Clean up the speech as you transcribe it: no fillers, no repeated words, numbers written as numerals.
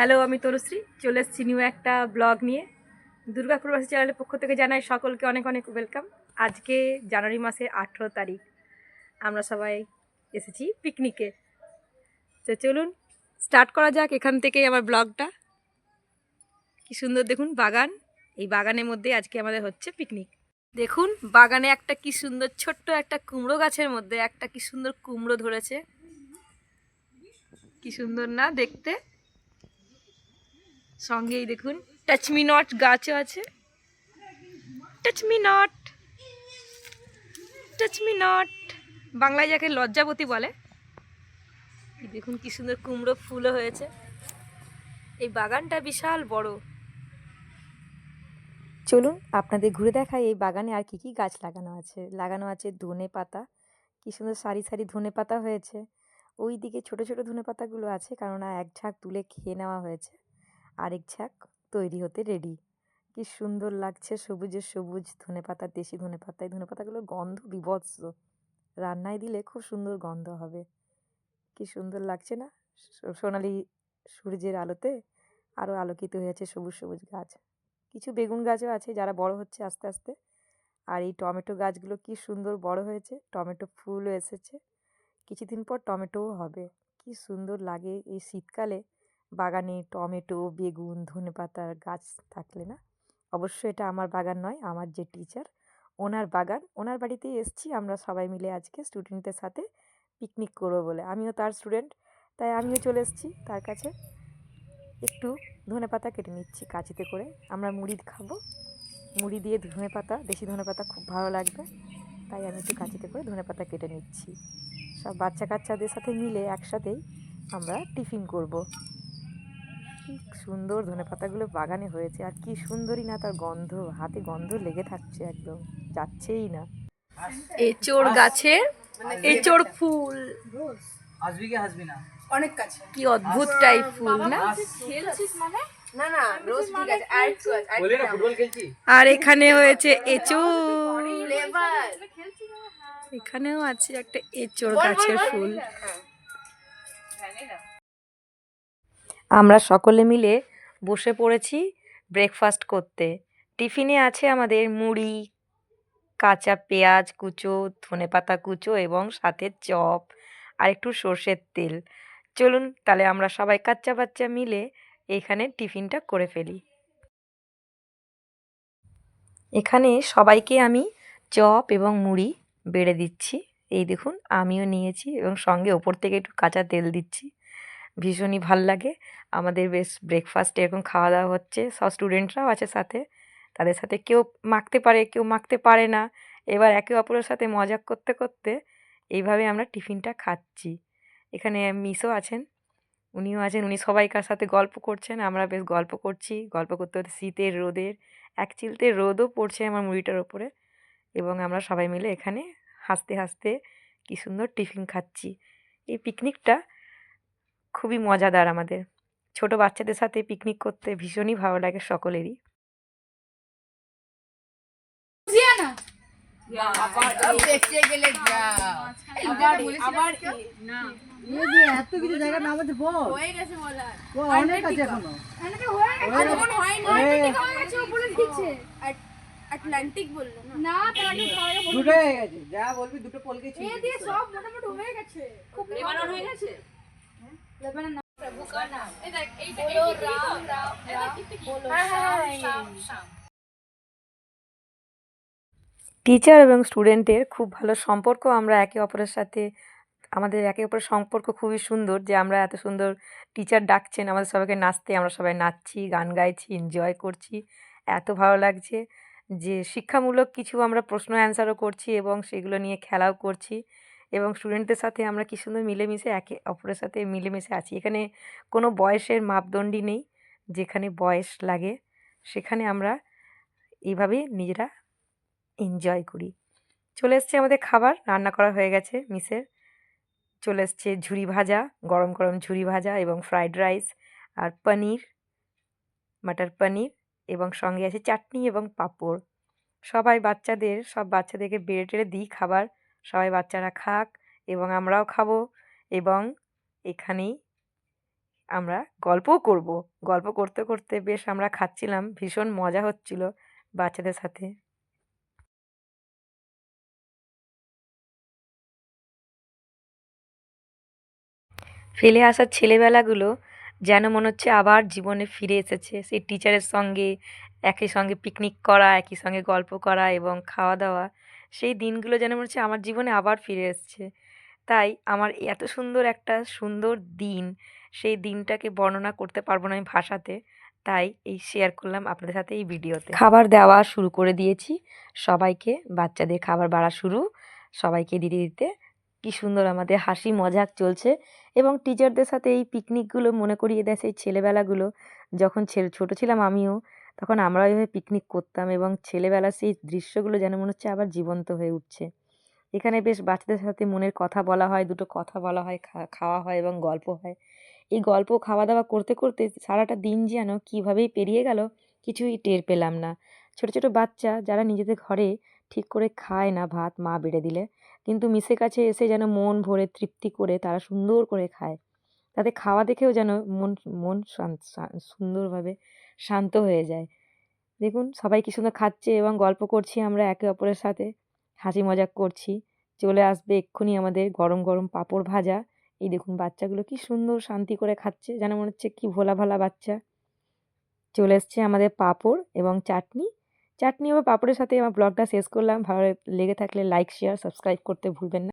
Hello, আমি তনুশ্রী চলে এসেছি নিউ একটা ব্লগ নিয়ে। দুর্গাপুর বাসী চ্যানেলের পক্ষ থেকে জানাই সকলকে অনেক অনেক ওয়েলকাম। আজকে জানুয়ারি মাসের 18 তারিখ, আমরা সবাই এসেছি পিকনিকে। তো চলুন স্টার্ট করা যাক এখান থেকেই আমার ব্লগটা। কি সুন্দর দেখুন বাগান, এই বাগানের মধ্যে আজকে আমাদের হচ্ছে পিকনিক। দেখুন বাগানে একটা কি সুন্দর ছোট্ট একটা কুমড়ো গাছের মধ্যে একটা কি সুন্দর কুমড়ো ধরেছে, কি সুন্দর না দেখতে। সঙ্গেই দেখুন টাচ মি নট গাছও আছে। Touch me not, touch me not, বাংলায় যাকে লজ্জাবতী বলে। দেখুন কি সুন্দর কুমড়ো ফুলও হয়েছে। এই বাগানটা বিশাল বড়। চলুন আপনাদের ঘুরে দেখাই এই বাগানে আর কি কি গাছ লাগানো আছে। লাগানো আছে ধনে পাতা, কি সুন্দর সারি সারি ধনে পাতা হয়েছে। ওই দিকে ছোট ছোট ধনে পাতাগুলো আছে, কারণ এক ঝাঁক তুলে খেয়ে নেওয়া হয়েছে, আরেক ঝাঁক তৈরি হতে রেডি। কি সুন্দর লাগছে সবুজের সবুজ ধনে পাতা, দেশি ধনে পাতা। এই ধনে পাতাগুলোর গন্ধ বিভৎস, রান্নায় দিলে খুব সুন্দর গন্ধ হবে। কি সুন্দর লাগছে না সোনালি সূর্যের আলোতে আরও আলোকিত হয়েছে সবুজ সবুজ গাছ। কিছু বেগুন গাছও আছে যারা বড় হচ্ছে আস্তে আস্তে। আর এই টমেটো গাছগুলো কি সুন্দর বড় হয়েছে, টমেটো ফুলও এসেছে, কিছুদিন পর টমেটোও হবে। কি সুন্দর লাগে এই শীতকালে বাগানে টমেটো, বেগুন, ধনেপাতার গাছ থাকলে না। অবশ্য এটা আমার বাগান নয়, আমার যে টিচার ওনার বাগান, ওনার বাড়িতেই এসছি আমরা সবাই মিলে আজকে স্টুডেন্টদের সাথে পিকনিক করবো বলে। আমিও তার স্টুডেন্ট, তাই আমিও চলে এসেছি তার কাছে। একটু ধনেপাতা কেটে নিচ্ছি কাঁচিতে করে, আমরা মুড়ি খাবো। মুড়ি দিয়ে ধনেপাতা, দেশি ধনেপাতা খুব ভালো লাগবে, তাই আমি একটু কাঁচিতে করে ধনেপাতা কেটে নিচ্ছি। সব বাচ্চা কাচ্চাদের সাথে মিলে একসাথেই আমরা টিফিন করব। কি সুন্দর ধনেপাতাগুলো বাগানে হয়েছে, আর কি সুন্দরই না তার গন্ধ, হাতে গন্ধ লেগে থাকছে, একদম যাচ্ছেই না। এঁচোড় গাছের এঁচোড় ফুল, আসবি কি আসবি না অনেক কাছে। কি অদ্ভুত টাইপ ফুল না। খেলছিস মানে? না না, রোজ ঠিক আছে। আর একটু আছে, বলি না ফুটবল খেলছি। আর এখানে হয়েছে এঁচোড়, ফ্লেভার। এখানেও আছে একটা এঁচোড় গাছের ফুল। আমরা সকলে মিলে বসে পড়েছি ব্রেকফাস্ট করতে। টিফিনে আছে আমাদের মুড়ি, কাঁচা পেঁয়াজ কুচো, ধনেপাতা কুচো এবং সাথে চপ আর একটু সর্ষের তেল। চলুন তাহলে আমরা সবাই কাচ্চা বাচ্চা মিলে এখানে টিফিনটা করে ফেলি। এখানে সবাইকে আমি চপ এবং মুড়ি বেড়ে দিচ্ছি। এই দেখুন আমিও নিয়েছি এবং সঙ্গে ওপর থেকে একটু কাঁচা তেল দিচ্ছি। ভীষণই ভাল লাগে আমাদের, বেশ ব্রেকফাস্ট এরকম খাওয়া দাওয়া হচ্ছে। সব স্টুডেন্টরাও আছে সাথে, তাদের সাথে কেউ মাখতে পারে কেউ মাখতে পারে না। এবার একে অপরের সাথে মজা করতে করতে এইভাবে আমরা টিফিনটা খাচ্ছি। এখানে মিসও আছেন, উনিও আছেন, উনি সবাইকার সাথে গল্প করছেন। আমরা বেশ গল্প করছি, গল্প করতে করতে শীতের রোদের এক চিলতে রোদও পড়ছে আমার মুড়িটার ওপরে, এবং আমরা সবাই মিলে এখানে হাসতে হাসতে কী সুন্দর টিফিন খাচ্ছি। এই পিকনিকটা খুবই মজাদার আমাদের। ছোট বাচ্চাদের সাথে পিকনিক করতে ভীষণই ভালো লাগে সকলেরই। এত কিছু জায়গা নাম আছে বল। হয়ে গেছে বলা। অনেক আছে এখনো। আটলান্টিক বললো না, দুটো হয়ে গেছে, যা বলবি দুটো পল গেছি। এ দিয়ে সব মোটামুটি হয়ে গেছে। খুব লেবানন হয়ে গেছে। লেবানন না, প্রভু কা নাম। এই দেখ এইটা বলো রাম রাম রাম, বলো শাম শাম। টিচার এবং স্টুডেন্টের খুব ভালো সম্পর্ক, আমরা একে অপরের সাথে, আমাদের একে অপরের সম্পর্ক খুবই সুন্দর যে আমরা এত সুন্দর টিচার ডাকছেন আমাদের সবাইকে নাচতে, আমরা সবাই নাচছি, গান গাইছি, এনজয় করছি। এত ভালো লাগছে যে শিক্ষামূলক কিছু আমরা প্রশ্ন অ্যান্সারও করছি এবং সেগুলো নিয়ে খেলাও করছি, এবং স্টুডেন্টদের সাথে আমরা কী সুন্দর মিলেমিশে একে অপরের সাথে মিলেমিশে আছি। এখানে কোনো বয়সের মাপদণ্ডই নেই, যেখানে বয়স লাগে সেখানে আমরা এইভাবেই নিজেরা এনজয় করি। চলে এসছে আমাদের খাবার, রান্না করা হয়ে গেছে মিসের। চলে এসছে ঝুরি ভাজা, গরম গরম ঝুরি ভাজা এবং ফ্রাইড রাইস আর পনির, মাটার পনির, এবং সঙ্গে আছে চাটনি এবং পাঁপড়। সব বাচ্চাদেরকে বেড়ে টেড়ে দিই খাবার, সবাই বাচ্চারা খাক এবং আমরাও খাবো, এবং এখানেই আমরা গল্পও করব। গল্প করতে করতে বেশ আমরা খাচ্ছিলাম, ভীষণ মজা হচ্ছিল বাচ্চাদের সাথে। ফেলে আসা ছেলেবেলাগুলো যেন মনে হচ্ছে আবার জীবনে ফিরে এসেছে। সেই টিচারের সঙ্গে একই সঙ্গে পিকনিক করা, একই সঙ্গে গল্প করা এবং খাওয়া দাওয়া, সেই দিনগুলো যেন মনে হচ্ছে আমার জীবনে আবার ফিরে এসছে। তাই আমার এত সুন্দর একটা সুন্দর দিন, সেই দিনটাকে বর্ণনা করতে পারবো না আমি ভাষাতে। তাই এই শেয়ার করলাম আপনাদের সাথে এই ভিডিওতে। খাবার দেওয়া শুরু করে দিয়েছি সবাইকে, বাচ্চাদের খাবার বাড়া শুরু, সবাইকে দিতে দিতে কি সুন্দর আমাদের হাসি মজাক চলছে। এবং টিচারদের সাথে এই পিকনিকগুলো মনে করিয়ে দেয় সেই ছেলেবেলাগুলো। যখন ছোট ছিলাম আমিও, তখন আমরাও এভাবে পিকনিক করতাম এবং ছেলেবেলার সেই দৃশ্যগুলো যেন মনে হচ্ছে আবার জীবন্ত হয়ে উঠছে। এখানে বেশ বাচ্চাদের সাথে মনের কথা বলা হয়, দুটো কথা বলা হয়, খাওয়া হয় এবং গল্প হয়। এই গল্প খাওয়া দাওয়া করতে করতে সারাটা দিন যেন কীভাবেই পেরিয়ে গেল কিছুই টের পেলাম না। ছোট ছোট বাচ্চা যারা নিজেদের ঘরে ঠিক করে খায় না ভাত মা বেড়ে দিলে, কিন্তু মিসের কাছে এসে যেন মন ভরে তৃপ্তি করে তারা সুন্দর করে খায়। তাদের খাওয়া দেখেও যেন মন মন সুন্দরভাবে শান্ত হয়ে যায়। দেখুন সবাই কি সুন্দর খাচ্ছে এবং গল্প করছি আমরা একে অপরের সাথে, হাসি মজাক করছি। চলে আসবে এক্ষুনি আমাদের গরম গরম পাঁপড় ভাজা। এই দেখুন বাচ্চাগুলো কি সুন্দর শান্তি করে খাচ্ছে, যেন মনে হচ্ছে কি ভোলা ভালা বাচ্চা। চলে এসছে আমাদের পাঁপড় এবং চাটনি। চাটনি ও পাঁপড়ের সাথে আমার ব্লগটা শেষ করলাম। ভালো লেগে থাকলে লাইক, শেয়ার, সাবস্ক্রাইব করতে ভুলবেন না।